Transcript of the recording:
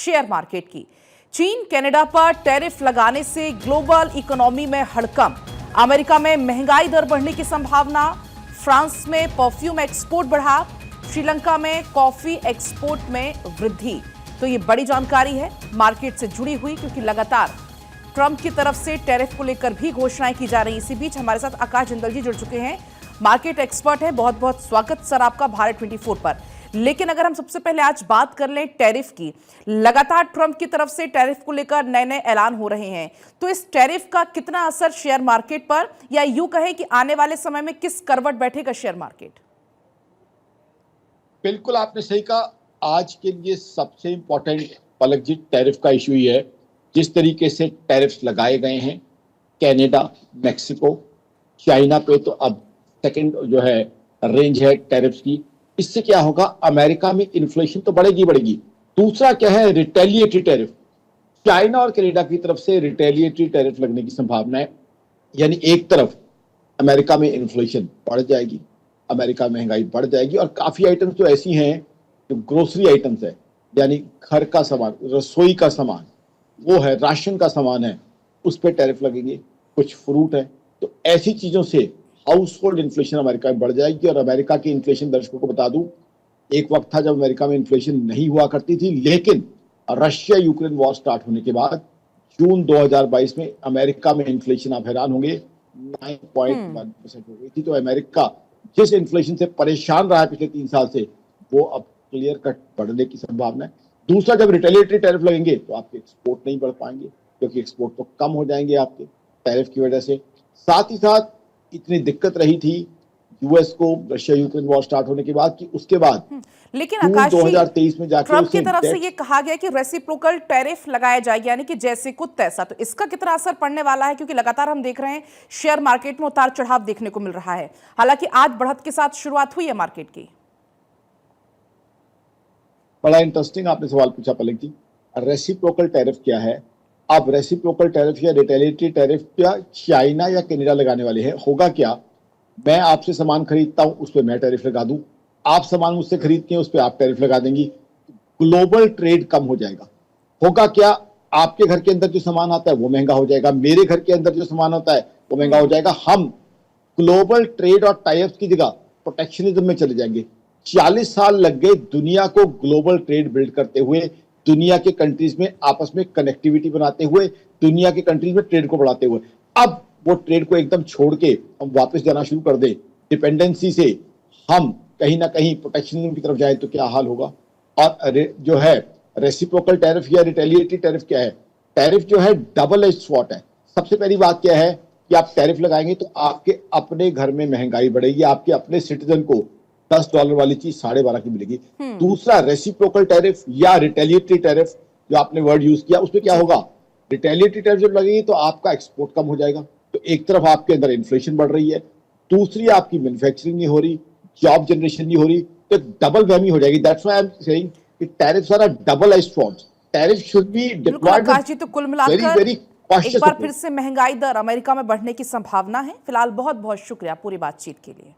Share market की। चीन Canada पर टैरिफ लगाने से ग्लोबल इकोनॉमी में हड़कंप, अमेरिका में महंगाई दर बढ़ने की संभावना, फ्रांस में परफ्यूम एक्सपोर्ट बढ़ा, श्रीलंका में कॉफी एक्सपोर्ट में वृद्धि। तो ये बड़ी जानकारी है मार्केट से जुड़ी हुई, क्योंकि लगातार ट्रंप की तरफ से टैरिफ को लेकर भी घोषणाएं की जा रही। इसी बीच हमारे साथ आकाश जिंदल जी जुड़ चुके हैं, मार्केट एक्सपर्ट हैं। बहुत बहुत स्वागत सर आपका भारत 24 पर। लेकिन अगर हम सबसे पहले आज बात कर लें टैरिफ की, लगातार ट्रंप की तरफ से टैरिफ को लेकर नए नए ऐलान हो रहे हैं, तो इस टैरिफ का कितना असर शेयर मार्केट पर, या यूं कहें कि आने वाले समय में किस करवट बैठेगा शेयर मार्केट? बिल्कुल आपने सही कहा। आज के लिए सबसे इंपॉर्टेंट पलक जी टैरिफ का इशू ही है। जिस तरीके से टैरिफ लगाए गए हैं कनाडा, मैक्सिको, चाइना पे, तो अब सेकंड जो है रेंज है टैरिफ की। इससे क्या होगा, अमेरिका में इन्फ्लेशन तो बढ़ेगी बढ़ेगी। दूसरा क्या है, रिटेलिएटरी टैरिफ। चाइना और कनाडा की तरफ से रिटेलिएटरी टैरिफ लगने की संभावना है। यानी एक तरफ अमेरिका में इन्फ्लेशन बढ़ जाएगी, अमेरिका में महंगाई बढ़ जाएगी, और काफी आइटम्स तो ऐसी हैं जो ग्रोसरी आइटम्स है, यानी घर का सामान, रसोई का सामान, वो है, राशन का सामान है, उस पर टैरिफ लगेंगे। कुछ फ्रूट है, तो ऐसी चीजों से हाउस होल्ड इन्फ्लेशन अमेरिका में बढ़ जाएगी। और अमेरिका की इन्फ्लेशन, दर्शकों को बता दूं, एक वक्त था जब अमेरिका में इन्फ्लेशन नहीं हुआ करती थी, लेकिन रशिया यूक्रेन वॉर स्टार्ट होने के बाद जून 2022 में अमेरिका में इन्फ्लेशन, आप हैरान होंगे, 9.1% हो गई थी। तो अमेरिका जिस इन्फ्लेशन से परेशान रहा है पिछले 3 साल से, वो अब क्लियर कट बढ़ने की संभावना है। दूसरा, जब रिटेलिएटरी टैरिफ लगेंगे तो आपके एक्सपोर्ट नहीं बढ़ पाएंगे, क्योंकि एक्सपोर्ट तो कम हो जाएंगे आपके टैरिफ की वजह से। साथ ही साथ इतनी दिक्कत रही थी यूएस को रशिया यूक्रेन वॉर स्टार्ट होने के बाद, कि उसके बाद लेकिन आकाश 2023 में जाकर ट्रंप की तरफ से ये कहा गया कि रेसिप्रोकल टैरिफ लगाया जाएगा, यानी कि जैसे को तैसा। तो इसका कितना असर पड़ने वाला है, क्योंकि लगातार हम देख रहे हैं शेयर मार्केट में उतार चढ़ाव देखने को मिल रहा है। हालांकि आज बढ़त के साथ शुरुआत हुई है मार्केट की। बड़ा इंटरेस्टिंग आपने सवाल पूछा पलक जी। रेसिप्रोकल टैरिफ क्या है? अब रेसिप्रोकल टैरिफ या रिटेलिएटरी टैरिफ क्या चाइना या कनाडा लगाने वाले हैं? होगा क्या, मैं आपसे सामान खरीदता हूं, उस पर मैं टैरिफ लगा दूं, आप सामान मुझसे खरीदते हैं, उस पर आप टैरिफ लगा देंगी, ग्लोबल ट्रेड कम हो जाएगा। होगा क्या, आपके घर के अंदर जो सामान आता है वो महंगा हो जाएगा, मेरे घर के अंदर जो सामान होता है वो महंगा हो जाएगा। हम ग्लोबल ट्रेड और टाइप्स की जगह प्रोटेक्शनिज्म में चले जाएंगे। 40 साल लग गए दुनिया को ग्लोबल ट्रेड बिल्ड करते हुए, दुनिया के कंट्रीज में आपस में कनेक्टिविटी बनाते हुए, दुनिया के कंट्रीज में ट्रेड को बढ़ाते हुए। अब वो ट्रेड को एकदम छोड़ के हम वापस जाना शुरू कर दें, डिपेंडेंसी से हम कहीं ना कहीं प्रोटेक्शनिज्म की तरफ जाए, तो क्या हाल होगा। और जो है रेसिप्रोकल टैरिफ या रिटेलिएटरी टैरिफ क्या है? टैरिफ जो है डबल एज स्वॉर्ड है। सबसे पहली बात क्या है कि आप टैरिफ लगाएंगे तो आपके अपने घर में महंगाई बढ़ेगी, आपके अपने सिटीजन को $10 वाली चीज 12.5 की मिलेगी। दूसरा, रेसिप्रोकल टैरिफ या रिटेलिएटरी टैरिफ जो आपने वर्ड यूज किया, उसमें क्या होगा, रिटेलिएटरी टैरिफ जब लगेगी तो आपका एक्सपोर्ट कम हो जाएगा। तो एक तरफ आपके अंदर इन्फ्लेशन बढ़ रही है, दूसरी आपकी मैन्युफैक्चरिंग नहीं हो रही, जॉब जनरेशन नहीं हो रही, तो डबल वहमी हो जाएगी। That's why I am saying कि tariffs are a double edge sword. Tariff should be deployed very very cautious. एक बार फिर से महंगाई दर अमेरिका में बढ़ने की संभावना है। फिलहाल बहुत बहुत शुक्रिया पूरी बातचीत के लिए।